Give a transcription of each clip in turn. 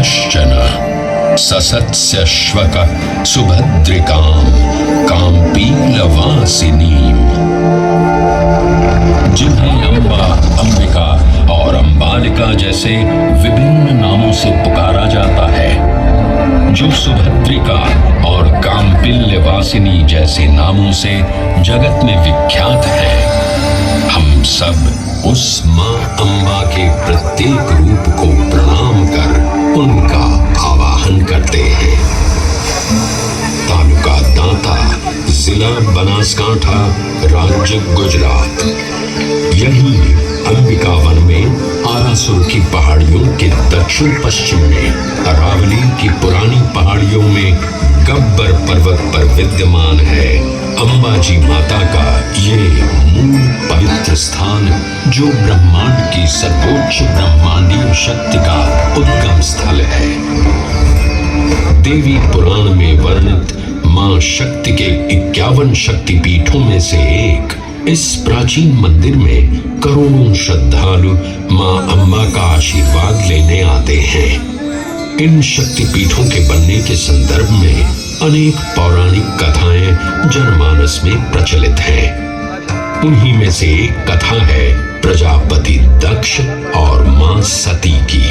कश्चन ससत्स्यश्वक सुभद्रिकां काम्पीलवासिनीं। जिन्हें अम्बा, अंबिका और अंबालिका जैसे विभिन्न नामों से पुकारा जाता है, जो सुभद्रिका और काम्पिल्यवासिनी जैसे नामों से जगत में विख्यात है। हम सब उस मां अम्बा के प्रत्येक रूप को प्रणाम कर उनका आवाहन करते हैं। तालुका दांता, जिला बनासकांठा, राज्य गुजरात। यही अंबिका वन में आरासुर की पहाड़ियों के दक्षिण पश्चिम में अरावली की पुरानी पहाड़ियों में गब्बर पर्वत पर विद्यमान है अंबाजी माता का ये मूल पवित्र स्थान, जो ब्रह्मांड की सर्वोच्च ब्रह्मांडीय शक्ति का उद्गम स्थल है। देवी पुराण में वर्णित मां शक्ति के 51 शक्तिपीठों में से एक इस प्राचीन मंदिर में करोड़ों श्रद्धालु मां अम्बा का आशीर्वाद लेने आते हैं। इन शक्तिपीठों के बनने के संदर्भ में अनेक पौराणिक कथाएं जनमानस में प्रचलित हैं। उन्हीं में से एक कथा है प्रजापति दक्ष और मां सती की।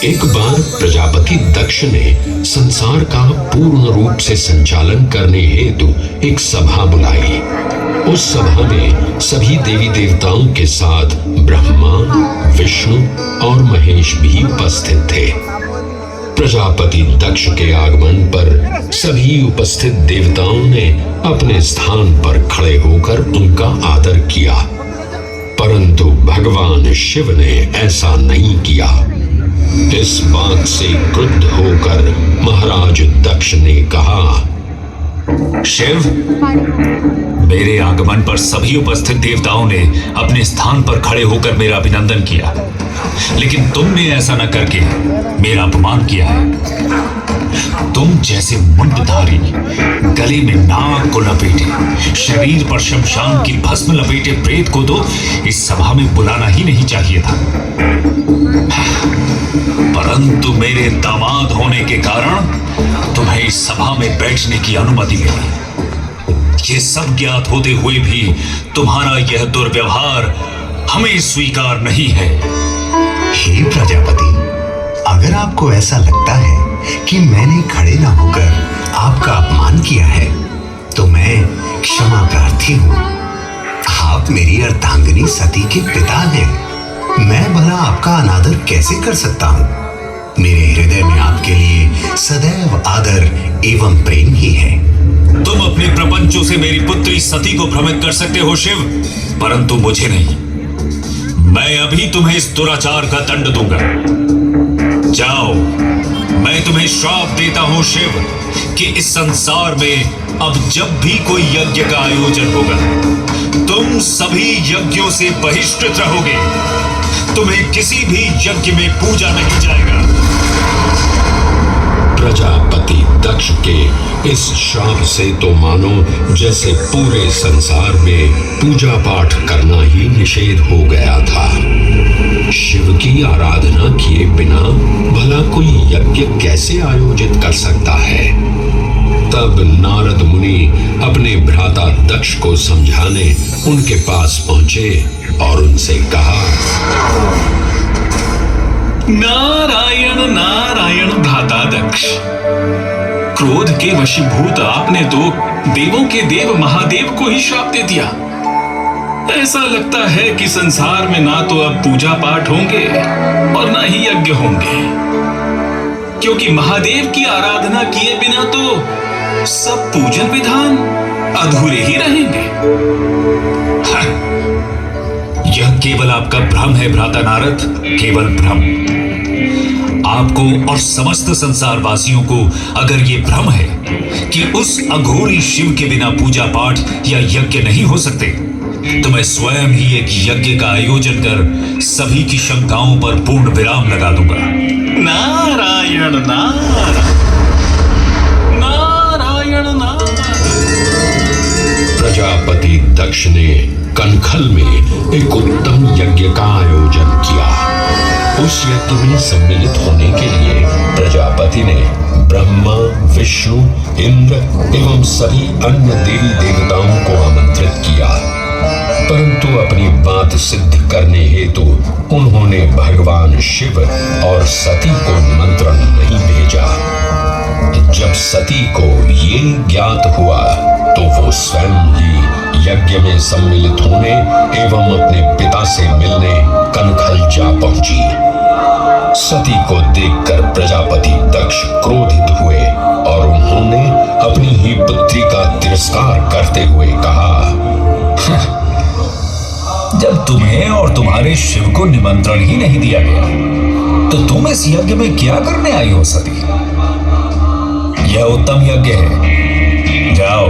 एक बार प्रजापति दक्ष ने संसार का पूर्ण रूप से संचालन करने हेतु एक सभा बुलाई। उस सभा में सभी देवी देवताओं के साथ ब्रह्मा, विष्णु और महेश भी उपस्थित थे। प्रजापति दक्ष के आगमन पर सभी उपस्थित देवताओं ने अपने स्थान पर खड़े होकर उनका आदर किया, परंतु भगवान शिव ने ऐसा नहीं किया। इस बात से क्रुद्ध होकर महाराज दक्ष ने कहा, शिव, मेरे आगमन पर सभी उपस्थित देवताओं ने अपने स्थान पर खड़े होकर मेरा अभिनंदन किया, लेकिन तुमने ऐसा न करके मेरा अपमान किया है। तुम जैसे मुंडधारी, गले में नाग को लपेटे, शरीर पर शमशान की भस्म लपेटे प्रेत को तो इस सभा में बुलाना ही नहीं चाहिए था। परंतु मेरे दामाद होने के कारण तुम्हें इस सभा में बैठने की अनुमति मिली। ये सब ज्ञात होते हुए भी तुम्हारा यह दुर्व्यवहार हमें स्वीकार नहीं है। हे प्रजापति, अगर आपको ऐसा लगता है कि मैंने खड़े न होकर आपका अपमान किया है, तो मैं क्षमा प्रार्थी हूँ। आप मेरी अर्धांगिनी सती के पिता हैं। मैं भला आपका अनादर कैसे कर सकता हूँ? मेरे हृदय में आपके लिए सदैव आदर एवं प्रेम ही है। तुम अपने प्रपंचों से मेरी पुत्री सती को भ्रमित कर सकते हो शिव, परंतु मुझे नहीं। मैं अभी तुम्हें इस दुराचार का दंड दूंगा। जाओ, मैं तुम्हें श्राप देता हूं शिव कि इस संसार में अब जब भी कोई यज्ञ का आयोजन होगा, तुम सभी यज्ञों से बहिष्कृत रहोगे। तुम्हें किसी भी यज्ञ में पूजा नहीं जाएगा। प्रजापति दक्ष के इस श्राप से तो मानो जैसे पूरे संसार में पूजा पाठ करना ही निषेध हो गया था। शिव की आराधना किए बिना भला कोई यज्ञ कैसे आयोजित कर सकता है? तब नारद मुनि अपने भ्राता दक्ष को समझाने उनके पास पहुंचे और उनसे कहा, नारायण नारायण भ्राता दक्ष, क्रोध के वशीभूत आपने तो देवों के देव महादेव को ही श्राप दे दिया। ऐसा लगता है कि संसार में ना तो अब पूजा पाठ होंगे और ना ही यज्ञ होंगे, क्योंकि महादेव की आराधना किए बिना तो सब पूजन विधान अधूरे ही रहेंगे। यह केवल आपका भ्रम है भ्राता नारद, केवल भ्रम। आपको और समस्त संसार वासियों को अगर ये भ्रम है कि उस अघोरी शिव के बिना पूजा पाठ या यज्ञ नहीं हो सकते, तो मैं स्वयं ही एक यज्ञ का आयोजन कर सभी की शंकाओं पर पूर्ण विराम लगा दूंगा। नारायण नारायण नारायण नारायण। प्रजापति दक्ष ने कनखल में एक उत्तम यज्ञ का आयोजन किया। उस यज्ञ में सम्मिलित होने के लिए प्रजापति ने ब्रह्मा, विष्णु, इंद्र एवं सभी अन्य देवी देवताओं को आमंत्रित किया, परंतु अपनी बात सिद्ध करने हेतु उन्होंने भगवान शिव और सती को निमंत्रण नहीं भेजा। जब सती को ये ज्ञात हुआ तो वो स्वयं ही यज्ञ में सम्मिलित होने एवं अपने पिता से मिलने कनखल जा पहुंची। सती को देखकर प्रजापति दक्ष क्रोधित हुए और उन्होंने अपनी ही पुत्री का तिरस्कार करते हुए कहा, जब तुम्हें और तुम्हारे शिव को निमंत्रण ही नहीं दिया गया तो तुम इस यज्ञ में क्या करने आई हो सती? यह उत्तम यज्ञ है, जाओ,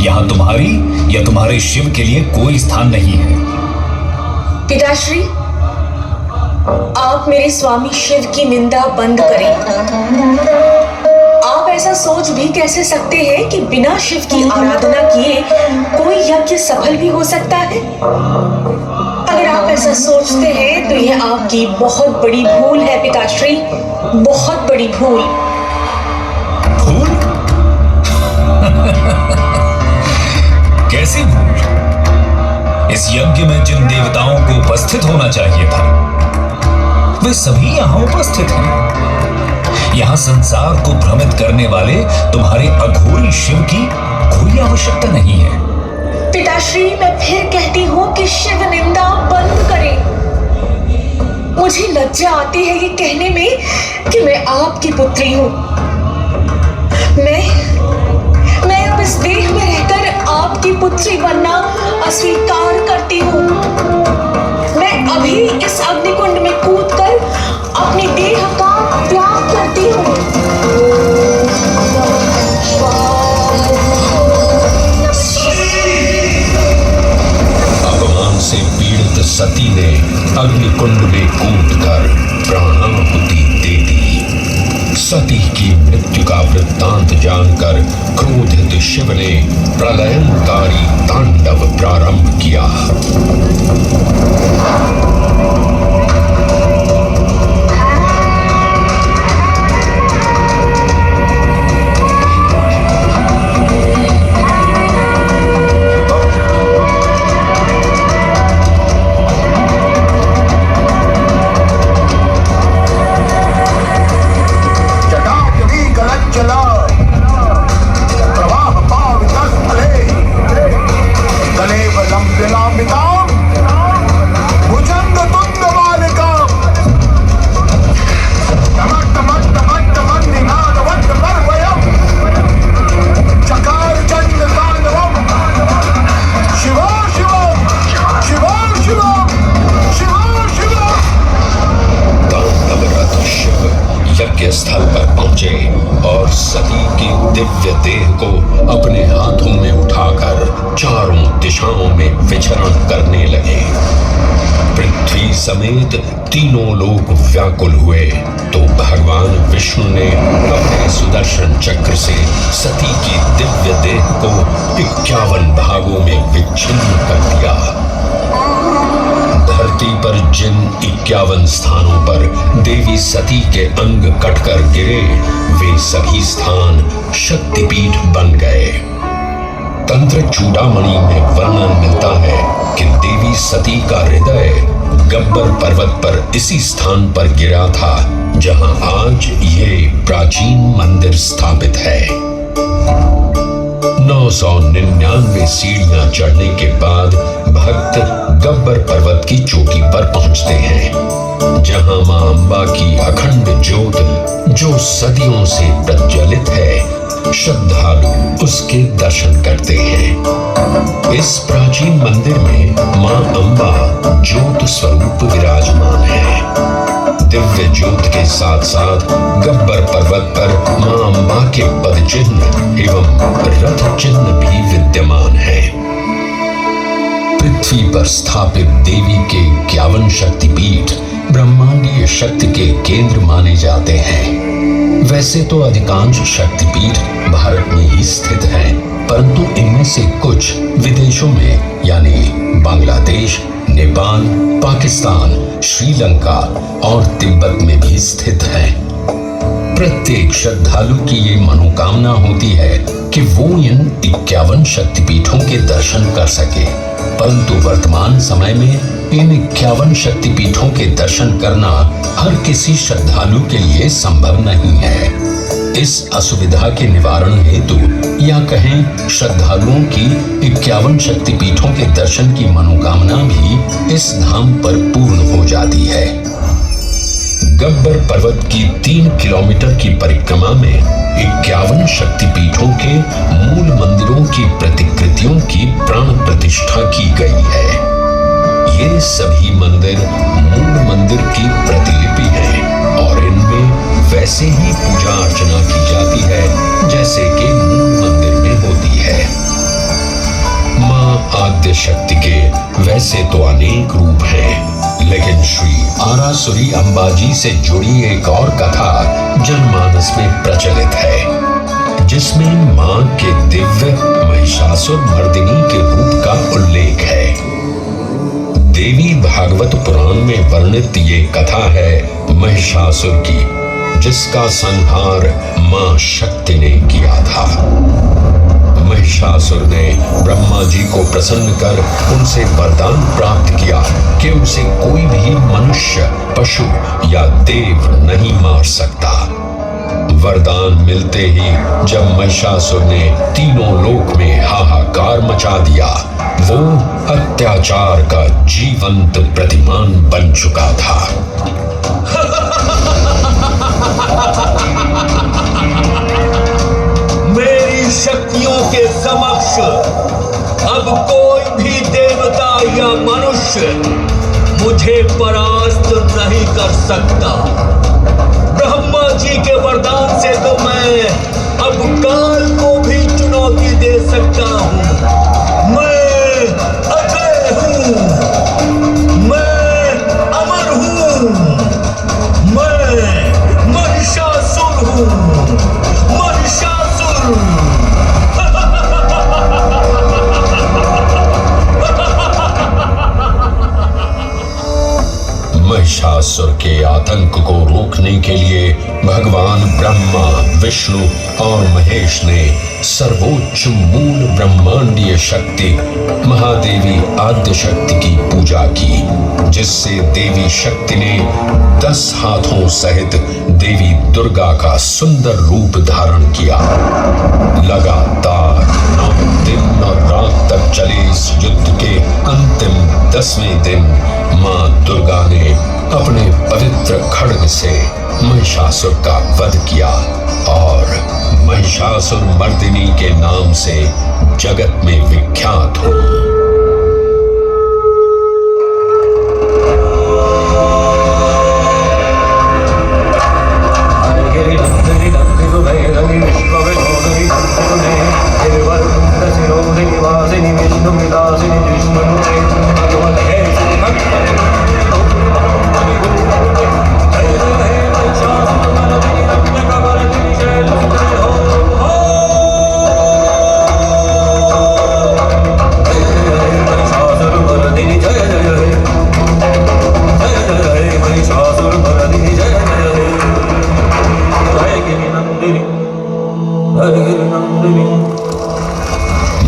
यहां तुम्हारी या तुम्हारे शिव के लिए कोई स्थान नहीं है। पिताश्री, आप मेरे स्वामी शिव की निंदा बंद करें। आप ऐसा सोच भी कैसे सकते हैं कि बिना शिव की आराधना किए कोई यज्ञ सफल भी हो सकता है? अगर आप ऐसा सोचते हैं तो यह आपकी बहुत बड़ी भूल है पिताश्री, बहुत बड़ी भूल। भूल? कैसी भूल? इस यज्ञ में जिन देवताओं को उपस्थित होना चाहिए था वे सभी यहां उपस्थित हैं। यहां संसार को भ्रमित करने वाले तुम्हारे अघोरी शिव की कोई आवश्यकता नहीं है। पिताश्री, मैं फिर कहती हूँ कि शिव निंदा बंद करें। मुझे लज्जा आती है ये कहने में कि मैं आपकी पुत्री हूँ। मैं अब इस देह में रहकर आपकी पुत्री बनना अस्वीकार करती हूँ। मैं अभी इस अग्निकुंड में कूदकर अपनी देह का त्याग करती हूँ। अपमान से पीड़ित सती ने अग्निकुंड में कूदकर प्राणाहुति दे दी। सती की मृत्यु का वृत्तांत जानकर क्रोधित शिव ने प्रलयंकारी तांडव प्रारंभ किया। स्थल पर पहुंचे और सती की दिव्य देह को अपने हाथों में उठाकर चारों दिशाओं में विचरण करने लगे। पृथ्वी समेत तीनों लोक व्याकुल हुए तो भगवान विष्णु ने अपने सुदर्शन चक्र से सती की दिव्य देह को 51 भागों में विच्छिन्न कर दिया। धरती पर जिन 51 स्थानों पर देवी सती के अंग कटकर गिरे वे सभी स्थान शक्तिपीठ बन गए। तंत्र चूड़ामणि में वर्णन मिलता है कि देवी सती का हृदय गब्बर पर्वत पर इसी स्थान पर गिरा था जहां आज ये प्राचीन मंदिर स्थापित है। 999 सीढ़ियां चढ़ने के बाद भक्त गब्बर पर्वत की चोटी पर पहुंचते हैं जहां मां अंबा की अखंड ज्योत जो सदियों से प्रज्वलित है श्रद्धालु उसके दर्शन करते हैं। इस प्राचीन मंदिर में मां अंबा ज्योत स्वरूप विराजमान है। दिव्य ज्योत के साथ साथ गब्बर पर्वत पर मां अंबा के पद चिन्ह एवं रथ चिन्ह भी विद्यमान है। पृथ्वी पर स्थापित देवी के 51 शक्तिपीठ ब्रह्मांडीय शक्ति के केंद्र माने जाते हैं। वैसे तो अधिकांश शक्तिपीठ भारत में ही स्थित हैं, परंतु इनमें से कुछ विदेशों में यानी बांग्लादेश, नेपाल, पाकिस्तान पाकिस्तान, श्रीलंका और तिब्बत में भी स्थित है। प्रत्येक श्रद्धालु की ये मनोकामना होती है कि वो इन 51 शक्तिपीठों के दर्शन कर सके, परंतु वर्तमान समय में इन 51 शक्तिपीठों के दर्शन करना हर किसी श्रद्धालु के लिए संभव नहीं है। इस असुविधा के निवारण हेतु या कहें श्रद्धालुओं की 51 शक्तिपीठों के दर्शन की मनोकामना भी इस धाम पर पूर्ण हो जाती है। गब्बर पर्वत की 3 किलोमीटर की परिक्रमा में 51 शक्तिपीठों के मूल मंदिरों की प्रतिकृतियों की प्राण प्रतिष्ठा की गई है। ये सभी मंदिर मूल मंदिर की प्रतिलिपि है और इनमें वैसे ही पूजा अर्चना की जाती है जैसे कि मूल मंदिर में होती है। मां आद्य शक्ति के वैसे तो अनेक रूप हैं, लेकिन श्री आरासुरी अंबाजी से जुड़ी एक और कथा जनमानस में प्रचलित है, जिसमें मां के दिव्य महिषासुर मर्दिनी के रूप का उल्लेख है। देवी भागवत पुराण में वर्णित ये कथा है महिषासुर की, जिसका संहार मां शक्ति ने किया था। महिषासुर ने ब्रह्मा जी को प्रसन्न कर उनसे वरदान प्राप्त किया कि उसे कोई भी मनुष्य, पशु या देव नहीं मार सकता। वरदान मिलते ही जब महिषासुर ने तीनों लोक में हाहाकार मचा दिया, वो अत्याचार का जीवंत प्रतिमान बन चुका था। मेरी शक्तियों के समक्ष अब कोई भी देवता या मनुष्य मुझे परास्त नहीं कर सकता। ब्रह्मा जी के वरदान से तो मैं अब काल को भी चुनौती दे सकता हूँ। मैं अजय हूँ, मैं अमर हूँ, मैं महिषासुर हूँ, महिषासुर। महिषासुर के आतंक को रोकने के लिए भगवान ब्रह्मा, विष्णु और महेश ने सर्वोच्च मूल ब्रह्मांडीय शक्ति महादेवी आद्य शक्ति की पूजा की, जिससे देवी शक्ति ने 10 हाथों सहित देवी दुर्गा का सुंदर रूप धारण किया। लगातार 9 दिन और रात तक चले इस युद्ध के अंतिम 10वें दिन मां दुर्गा ने अपने पवित्र खड्ग से महिषासुर का वध किया और महिषासुर मर्दिनी के नाम से जगत में विख्यात हुई।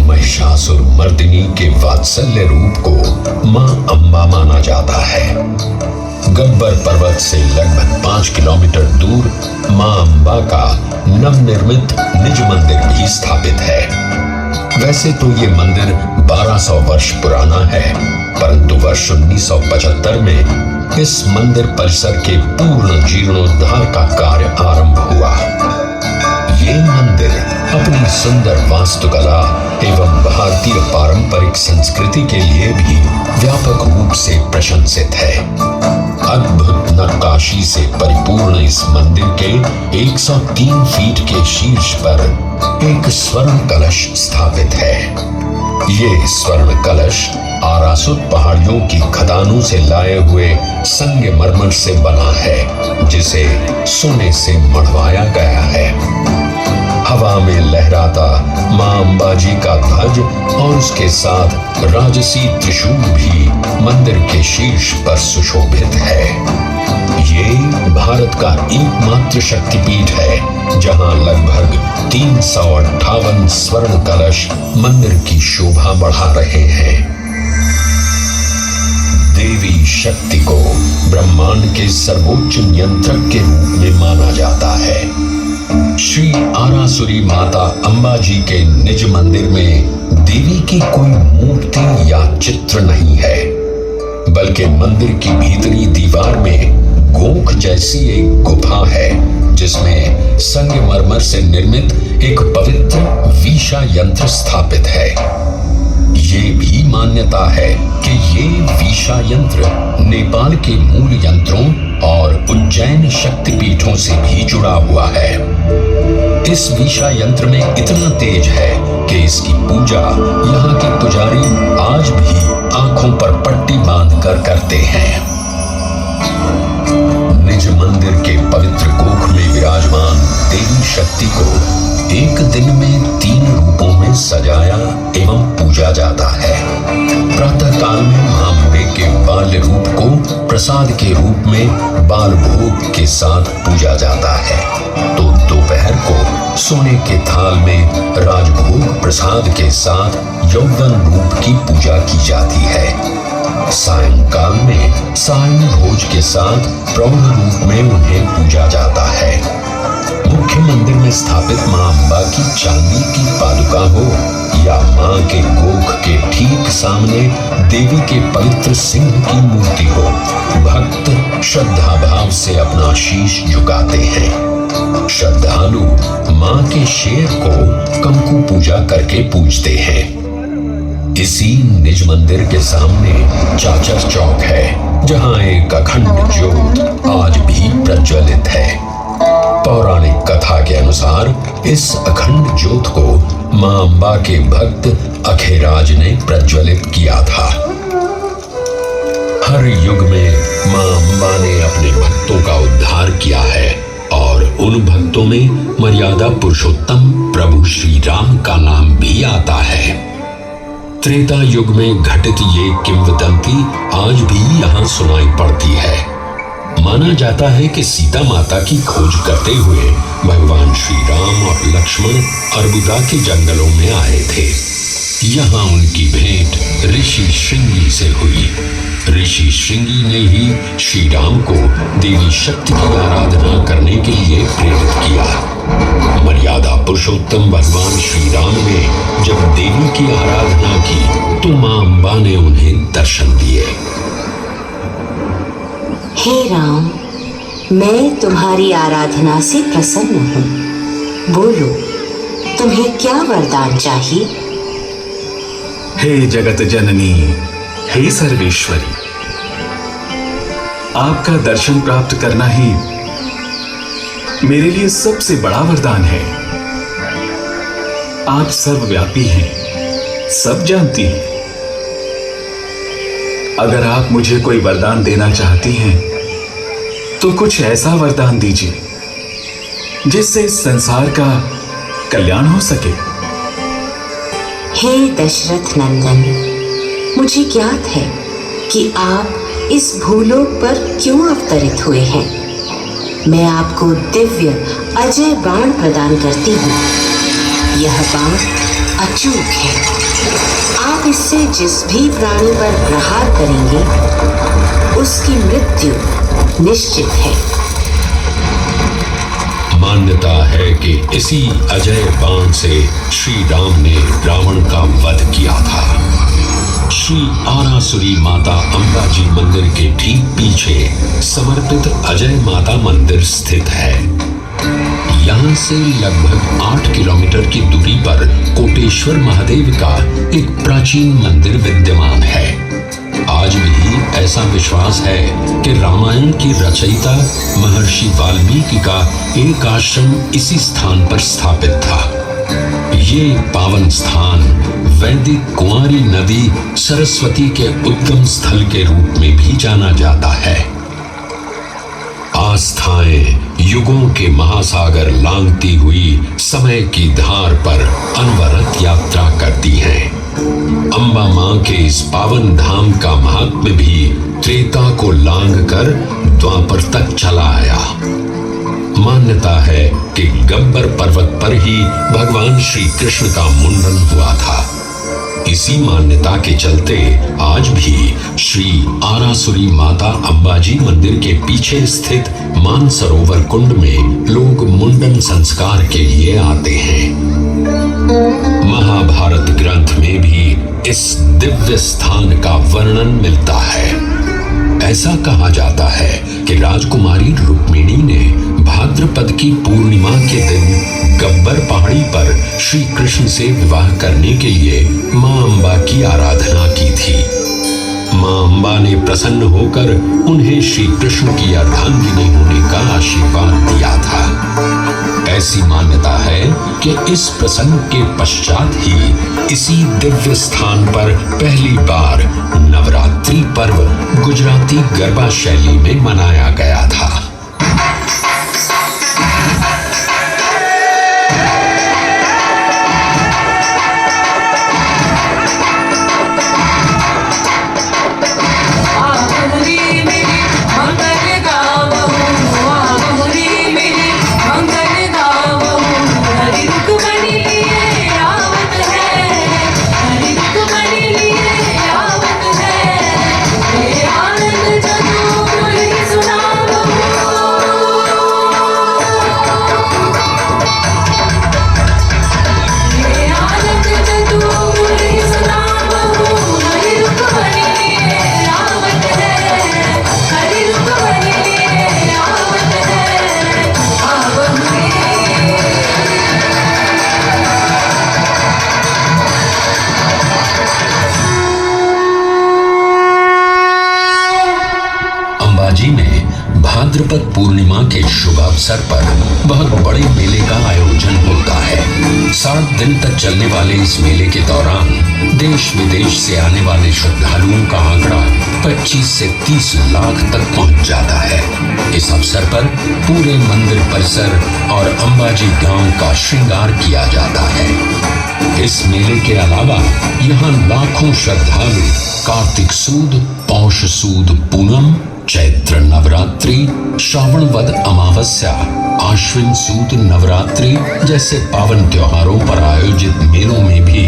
महिषासुर मर्दिनी के वात्सल्य रूप को मां अम्बा माना जाता है। गब्बर पर्वत से लगभग 5 किलोमीटर दूर मां अम्बा का नवनिर्मित निज मंदिर भी स्थापित है। वैसे तो ये मंदिर 1200 वर्ष पुराना है, परंतु वर्ष 1975 में इस मंदिर परिसर के पूर्ण जीर्णोद्धार का कार्य आरंभ हुआ। ये मंदिर अपनी सुंदर वास्तुकला एवं भारतीय पारंपरिक संस्कृति के लिए भी व्यापक रूप से प्रशंसित है। अद्भुत नक्काशी से परिपूर्ण इस मंदिर के 103 फीट के शीर्ष पर एक स्वर्ण कलश स्थापित है। ये स्वर्ण कलश आरासुर पहाड़ियों की खदानों से लाए हुए संगमरमर से बना है, जिसे सोने से मढ़वाया गया है। हवा में लहराता मां अंबाजी का ध्वज और उसके साथ राजसी त्रिशूल भी मंदिर के शीर्ष पर सुशोभित है। ये भारत का एकमात्र शक्तिपीठ है जहां लगभग 358 स्वर्ण कलश मंदिर की शोभा बढ़ा रहे हैं। देवी शक्ति को ब्रह्मांड के सर्वोच्च नियंत्रक के रूप में माना जाता है। श्री आरासुरी माता अंबाजी के निज मंदिर में देवी की कोई मूर्ति या चित्र नहीं है, बल्कि मंदिर की भीतरी दीवार में गोख जैसी एक गुफा है जिसमें संगमरमर से निर्मित एक पवित्र वीशा यंत्र स्थापित है। ये भी मान्यता है कि ये वीशा यंत्र नेपाल के मूल यंत्रों और उज्जैन शक्तिपीठों से भी जुड़ा हुआ है। इस वीशा यंत्र में इतना तेज है कि इसकी पूजा यहाँ के पुजारी आज भी आंखों पर पट्टी बांधकर करते हैं। निज मंदिर के पवित्र गोख में विराजमान देवी शक्ति को एक दिन में 3 रूपों में सजाया एवं पूजा जाता है। प्रातः काल में महामुड़े के बाल्य रूप को प्रसाद के रूप में बाल भोग के साथ पूजा जाता है, तो दोपहर को सोने के थाल में राजभोग प्रसाद के साथ यौवन रूप की पूजा की जाती है। सायंकाल में सायं भोज के साथ प्रौढ़ रूप में उन्हें पूजा जाता है। मुख्य मंदिर में स्थापित मां अम्बा की चांदी की पादुका हो या मां के गोख के ठीक सामने देवी के पवित्र सिंह की मूर्ति हो, भक्त श्रद्धा भाव से अपना शीश झुकाते हैं। श्रद्धालु मां के शेर को कंकु पूजा करके पूजते हैं। इसी निज मंदिर के सामने चाचर चौक है जहां एक अखंड ज्योत आज भी प्रज्वलित है। पौराणिक कथा के अनुसार इस अखंड ज्योत को मां अम्बा के भक्त अखेराज ने प्रज्वलित किया था। हर युग में मां अम्बा ने अपने भक्तों का उद्धार किया है और उन भक्तों में मर्यादा पुरुषोत्तम प्रभु श्री राम का नाम भी आता है। त्रेता युग में घटित ये किंवदंती आज भी यहाँ सुनाई पड़ती है। माना जाता है कि सीता माता की खोज करते हुए भगवान श्री राम और लक्ष्मण अर्बुदा के जंगलों में आए थे। यहाँ उनकी भेंट ऋषि श्रृंगी से हुई। ऋषि श्रृंगी ने ही श्री राम को देवी शक्ति की आराधना करने के लिए प्रेरित किया। मर्यादा पुरुषोत्तम भगवान श्री राम ने जब देवी की आराधना की तो मां अम्बा ने उन्हें दर्शन दिए। हे राम, मैं तुम्हारी आराधना से प्रसन्न हूँ। बोलो, तुम्हें क्या वरदान चाहिए? हे जगत जननी, हे सर्वेश्वरी, आपका दर्शन प्राप्त करना ही मेरे लिए सबसे बड़ा वरदान है। आप सर्वव्यापी हैं, सब जानती हैं। अगर आप मुझे कोई वरदान देना चाहती हैं तो कुछ ऐसा वरदान दीजिए जिससे इस संसार का कल्याण हो सके। हे दशरथ नंदन, मुझे ज्ञात है कि आप इस भूलोक पर क्यों अवतरित हुए हैं। मैं आपको दिव्य अजय बाण प्रदान करती हूँ। यह बाण अचूक है। आप इससे जिस भी प्राणी पर प्रहार करेंगे उसकी मृत्यु निश्चित है। मान्यता है कि इसी अजय बाण से श्री राम ने रावण का वध किया था। श्री आरासुरी माता अंबाजी मंदिर के ठीक पीछे समर्पित अजय माता मंदिर स्थित है। यहाँ से लगभग 8 किलोमीटर की दूरी पर कोटेश्वर महादेव का एक प्राचीन मंदिर विद्यमान है। आज भी ऐसा विश्वास है कि रामायण की रचयिता महर्षि वाल्मीकि का एक आश्रम इसी स्थान पर स्थापित था। ये पावन स्थान वैदिक कुंवारी नदी सरस्वती के उद्गम स्थल के रूप में भी जाना जाता है। आस्थाएं, युगों के महासागर लांघती हुई समय की धार पर अनवरत यात्रा करती हैं। अम्बा मां के इस पावन धाम का महात्म्य भी त्रेता को लांघकर द्वापर तक चला आया। मान्यता है कि गब्बर पर्वत पर ही भगवान श्री कृष्ण का मुंडन हुआ था। इसी मान्यता के चलते आज भी श्री आरासुरी माता अंबाजी मंदिर के पीछे स्थित मानसरोवर कुंड में लोग मुंडन संस्कार के लिए आते हैं। महाभारत ग्रंथ में भी इस दिव्य स्थान का वर्णन मिलता है। ऐसा कहा जाता है कि राजकुमारी रुक्मिणी ने भाद्रपद की पूर्णिमा के दिन गब्बर पहाड़ी पर श्री कृष्ण से विवाह करने के लिए मां अंबा की आराधना की थी। मां अंबा ने प्रसन्न होकर उन्हें श्री कृष्ण की अर्धांगिनी होने का आशीर्वाद दिया था। ऐसी मान्यता है कि इस प्रसंग के पश्चात ही इसी दिव्य स्थान पर पहली बार नवरात्रि पर्व गुजराती गरबा शैली में मनाया गया था। भाद्रपद पूर्णिमा के शुभ अवसर पर बहुत बड़े मेले का आयोजन होता है। 7 दिन तक चलने वाले इस मेले के दौरान देश विदेश से आने वाले श्रद्धालुओं का आंकड़ा 25 से 30 लाख तक पहुंच जाता है। इस अवसर पर पूरे मंदिर परिसर और अंबाजी गांव का श्रृंगार किया जाता है। इस मेले के अलावा यहाँ लाखों श्रद्धालु कार्तिक सूद, पौष सूद पूनम, चैत्र नवरात्रि, श्रावण वद अमावस्या, आश्विन सूद नवरात्रि जैसे पावन त्योहारों पर आयोजित मेलों में भी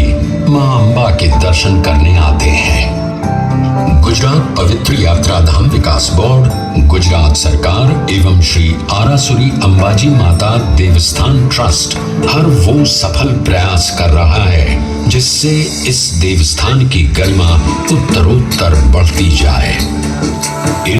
मां अंबा के दर्शन करने आते हैं। गुजरात पवित्र यात्रा धाम विकास बोर्ड, गुजरात सरकार एवं श्री आरासुरी अंबाजी माता देवस्थान ट्रस्ट हर वो सफल प्रयास कर रहा है जिससे इस देवस्थान की गरिमा उत्तरोत्तर बढ़ती जाए।